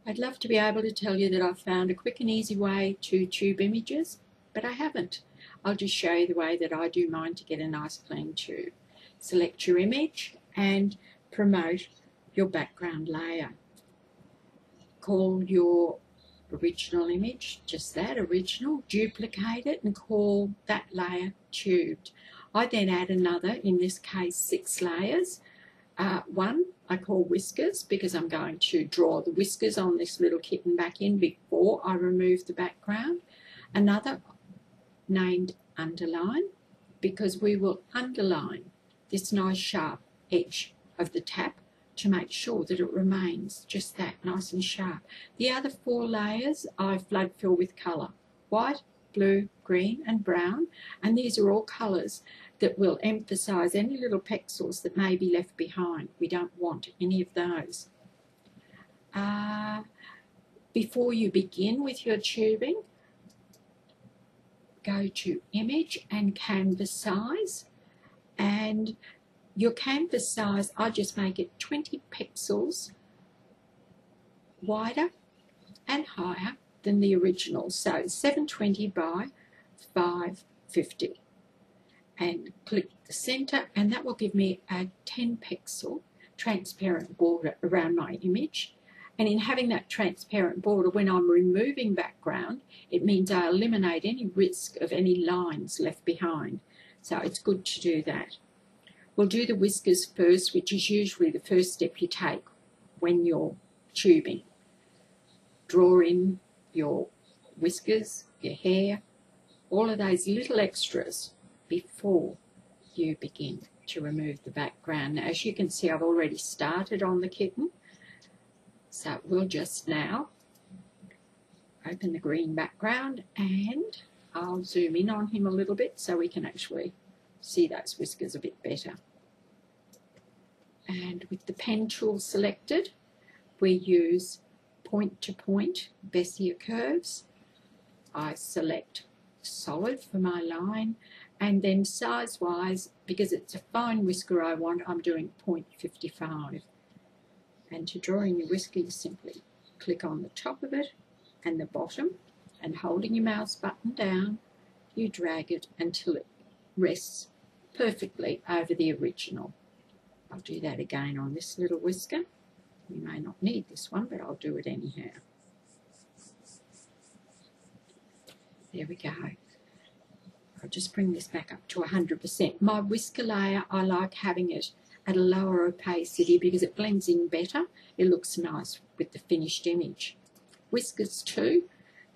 I'd love to be able to tell you that I've found a quick and easy way to tube images, but I haven't. I'll just show you the way that I do mine to get a nice clean tube. Select your image and promote your background layer. Call your original image, just that, original, duplicate it and call that layer tubed. I then add another, in this case 6 layers. One I call Whiskers because I'm going to draw the whiskers on this little kitten back in before I remove the background. Another named Underline because we will underline this nice sharp edge of the tap to make sure that it remains just that, nice and sharp. The other 4 layers I flood fill with colour, white, blue, green and brown, and these are all colours that will emphasise any little pixels that may be left behind. We don't want any of those. Before you begin with your tubing, go to Image and Canvas Size, and your canvas size, I just make it 20 pixels wider and higher than the original, so 720 by 550. And click the center, and that will give me a 10 pixel transparent border around my image. And in having that transparent border, when I'm removing background, it means I eliminate any risk of any lines left behind. So it's good to do that. We'll do the whiskers first, which is usually the first step you take when you're tubing. Draw in your whiskers, your hair, all of those little extras before you begin to remove the background. Now, as you can see, I've already started on the kitten, so we'll just now open the green background and I'll zoom in on him a little bit so we can actually see those whiskers a bit better. And with the pen tool selected, we use point to point Bezier curves. I select solid for my line, and then size wise, because it's a fine whisker I want, I'm doing 0.55. And to draw in your whisker, you simply click on the top of it and the bottom, and holding your mouse button down, you drag it until it rests perfectly over the original. I'll do that again on this little whisker. You may not need this one, but I'll do it anyhow. There we go. I'll just bring this back up to 100%. My whisker layer, I like having it at a lower opacity because it blends in better. It looks nice with the finished image. Whiskers too.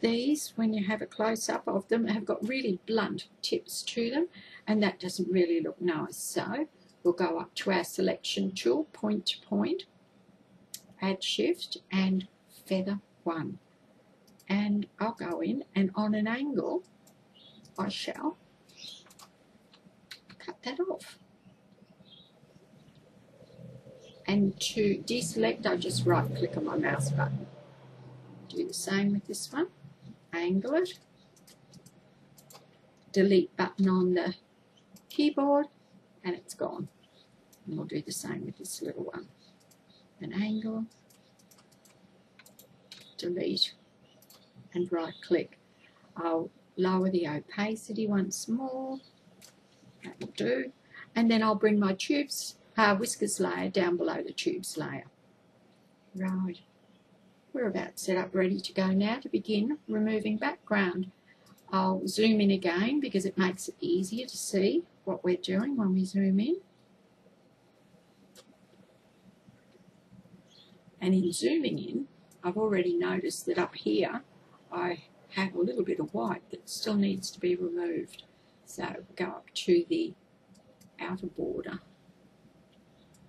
These, when you have a close-up of them, have got really blunt tips to them, and that doesn't really look nice. So we'll go up to our selection tool, point to point, add shift and feather 1. And I'll go in and on an angle, I shall cut that off. And to deselect, I just right click on my mouse button. Do the same with this one, angle it, delete button on the keyboard, and it's gone. And we'll do the same with this little one. An angle, delete, and right click. I'll lower the opacity once more, that will do, and then I'll bring my whiskers layer down below the tubes layer. Right, we're about set up ready to go now to begin removing background. I'll zoom in again because it makes it easier to see what we're doing when we zoom in. And in zooming in, I've already noticed that up here I have a little bit of white that still needs to be removed. So go up to the outer border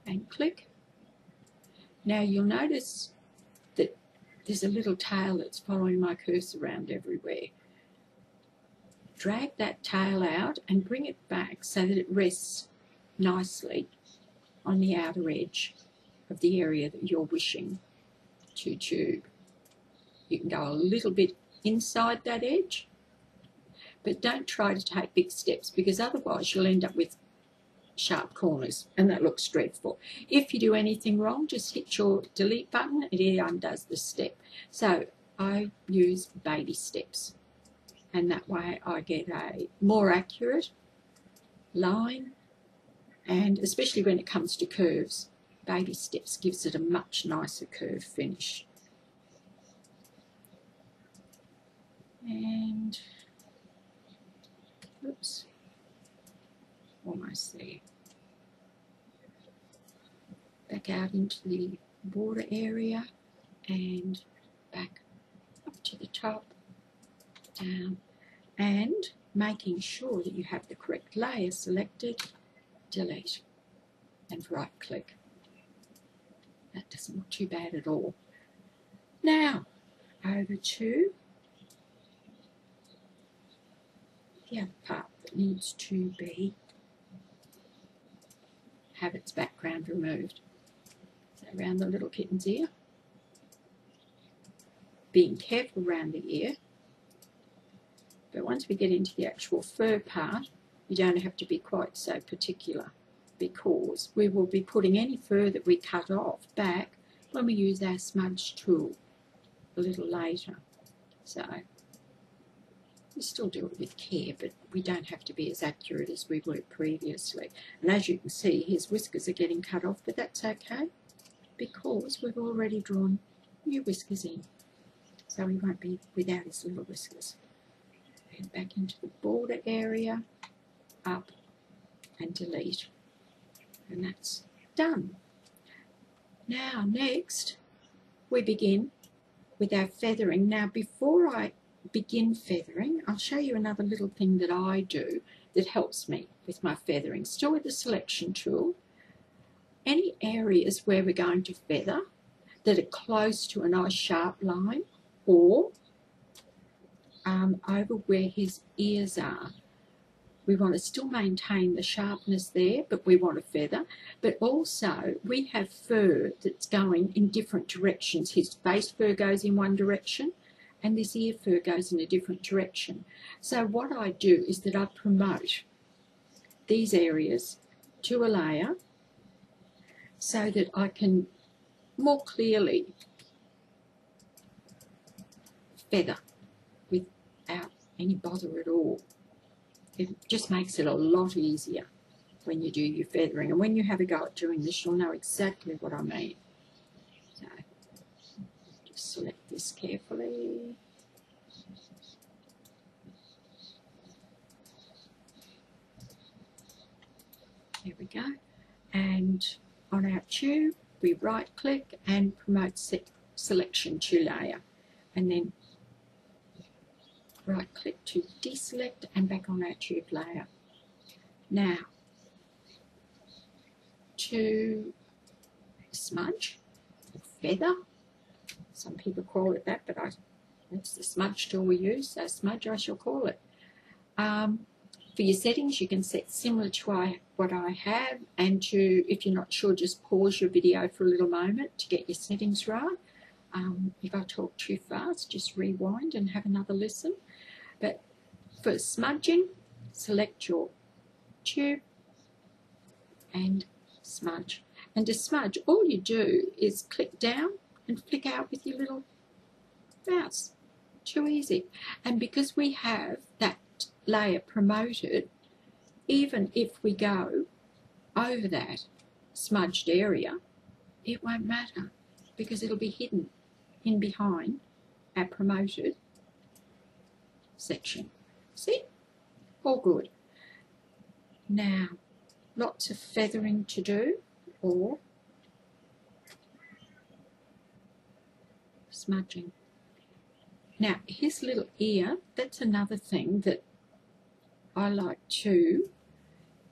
and click. Now you'll notice that there's a little tail that's following my cursor around everywhere. Drag that tail out and bring it back so that it rests nicely on the outer edge of the area that you're wishing to tube. You can go a little bit inside that edge, but don't try to take big steps because otherwise you'll end up with sharp corners, and that looks dreadful. If you do anything wrong, just hit your delete button. It undoes the step. So I use baby steps, and that way I get a more accurate line, and especially when it comes to curves, baby steps gives it a much nicer curve finish. And oops, almost there. Back out into the border area and back up to the top, down, and making sure that you have the correct layer selected, delete, and right click. That doesn't look too bad at all. Now over to the other part that needs to have its background removed. So around the little kitten's ear, being careful around the ear, but once we get into the actual fur part, you don't have to be quite so particular, because we will be putting any fur that we cut off back when we use our smudge tool a little later. So we still do it with care, but we don't have to be as accurate as we were previously. And as you can see, his whiskers are getting cut off, but that's okay, because we've already drawn new whiskers in. So he won't be without his little whiskers. And back into the border area, up and delete. And that's done. Now next we begin with our feathering. Now before I begin feathering, I'll show you another little thing that I do that helps me with my feathering. Still with the selection tool, any areas where we're going to feather that are close to a nice sharp line, or over where his ears are, we want to still maintain the sharpness there, but we want to feather. But also we have fur that's going in different directions. His face fur goes in one direction and this ear fur goes in a different direction. So what I do is that I promote these areas to a layer so that I can more clearly feather without any bother at all. It just makes it a lot easier when you do your feathering. And when you have a go at doing this, you'll know exactly what I mean. So just select this carefully. There we go. And on our tube, we right click and promote selection to layer. And then right click to deselect and back on our tube layer. Now to smudge or feather, some people call it that, but that's the smudge tool we use, so smudge I shall call it. For your settings, you can set similar to what I have, and if you're not sure, just pause your video for a little moment to get your settings right. If I talk too fast, just rewind and have another listen. But for smudging, select your tube and smudge. And to smudge, all you do is click down and flick out with your little mouse. Too easy. And because we have that layer promoted, even if we go over that smudged area, it won't matter, because it'll be hidden in behind our promoted section. See? All good. Now, lots of feathering to do, or smudging. Now, his little ear, that's another thing that I like to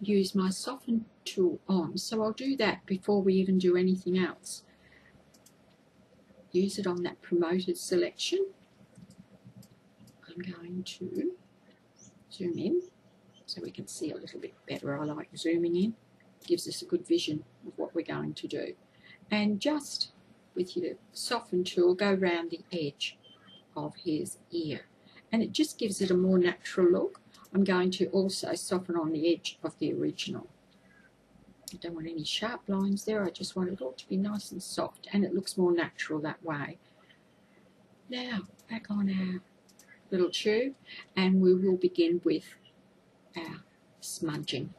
use my soften tool on. So I'll do that before we even do anything else. Use it on that promoted selection. I'm going to zoom in so we can see a little bit better. I like zooming in. It gives us a good vision of what we're going to do. And just with your soften tool, go around the edge of his ear. And it just gives it a more natural look. I'm going to also soften on the edge of the original. I don't want any sharp lines there. I just want it all to be nice and soft, and it looks more natural that way. Now, back on our little tube, and we will begin with our smudging.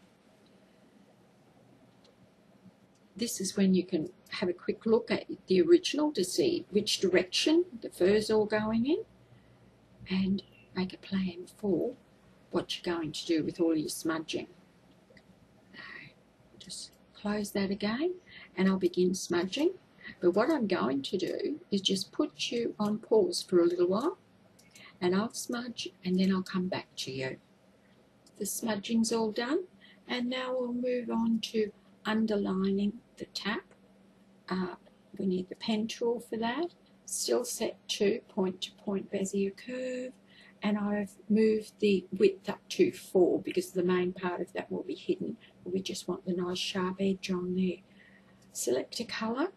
This is when you can have a quick look at the original to see which direction the fur's all going in, and make a plan for what you're going to do with all your smudging. Just close that again, and I'll begin smudging. But what I'm going to do is just put you on pause for a little while, and I'll smudge, and then I'll come back to you. The smudging's all done, and now we'll move on to underlining the tap. We need the pen tool for that. Still set to point Bezier curve, and I've moved the width up to 4 because the main part of that will be hidden. We just want the nice sharp edge on there. Select a colour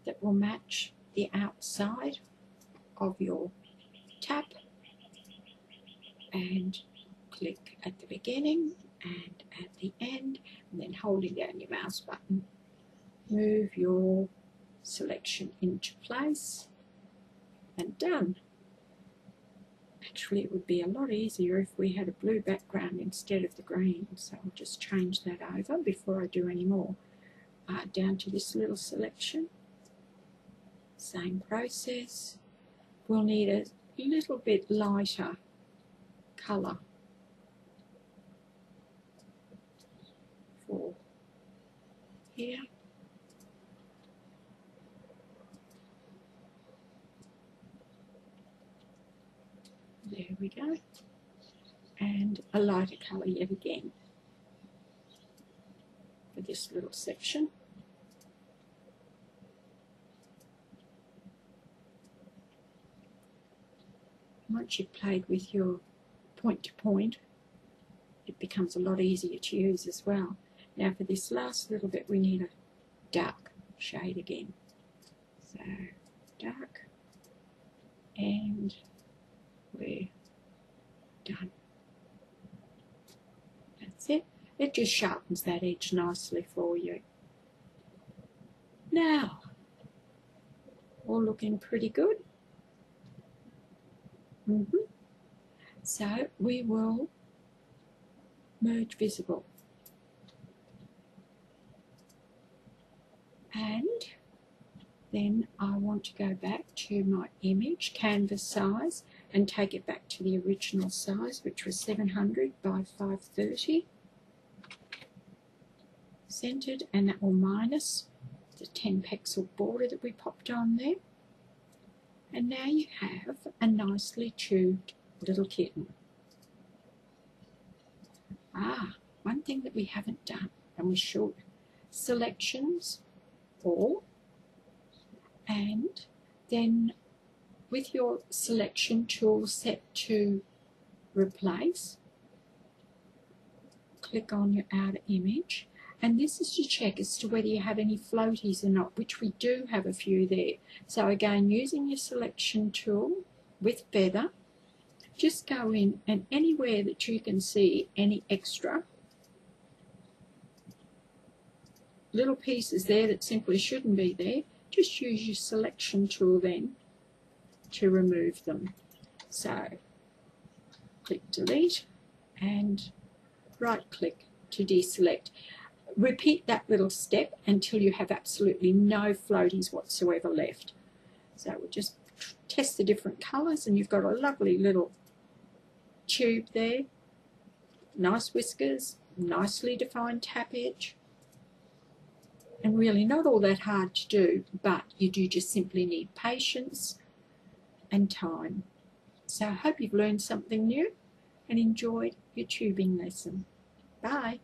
that will match the outside of your tap, and click at the beginning and at the end, and then holding down your mouse button, move your selection into place, and done. Actually, it would be a lot easier if we had a blue background instead of the green, so I'll just change that over before I do any more. Down to this little selection, same process. We'll need a little bit lighter colour for here. There we go. And a lighter colour yet again for this little section. Once you've played with your point to point, it becomes a lot easier to use as well. Now for this last little bit, we need a dark shade again. So dark, and we're done. That's it. It just sharpens that edge nicely for you. Now, all looking pretty good. So we will merge visible, and then I want to go back to my image canvas size and take it back to the original size, which was 700 by 530, centered, and that will minus the 10 pixel border that we popped on there. And now you have a nicely tubed little kitten. One thing that we haven't done, and we should, selections, all, and then with your selection tool set to replace, click on your outer image, and this is to check as to whether you have any floaties or not, which we do have a few there. So again, using your selection tool with feather, just go in, and anywhere that you can see any extra little pieces there that simply shouldn't be there, just use your selection tool then to remove them. So click delete and right click to deselect. Repeat that little step until you have absolutely no floaties whatsoever left. So we'll just test the different colours, and you've got a lovely little tube there, nice whiskers, nicely defined tap edge, and really not all that hard to do, but you do just simply need patience and time. So I hope you've learned something new and enjoyed your tubing lesson. Bye.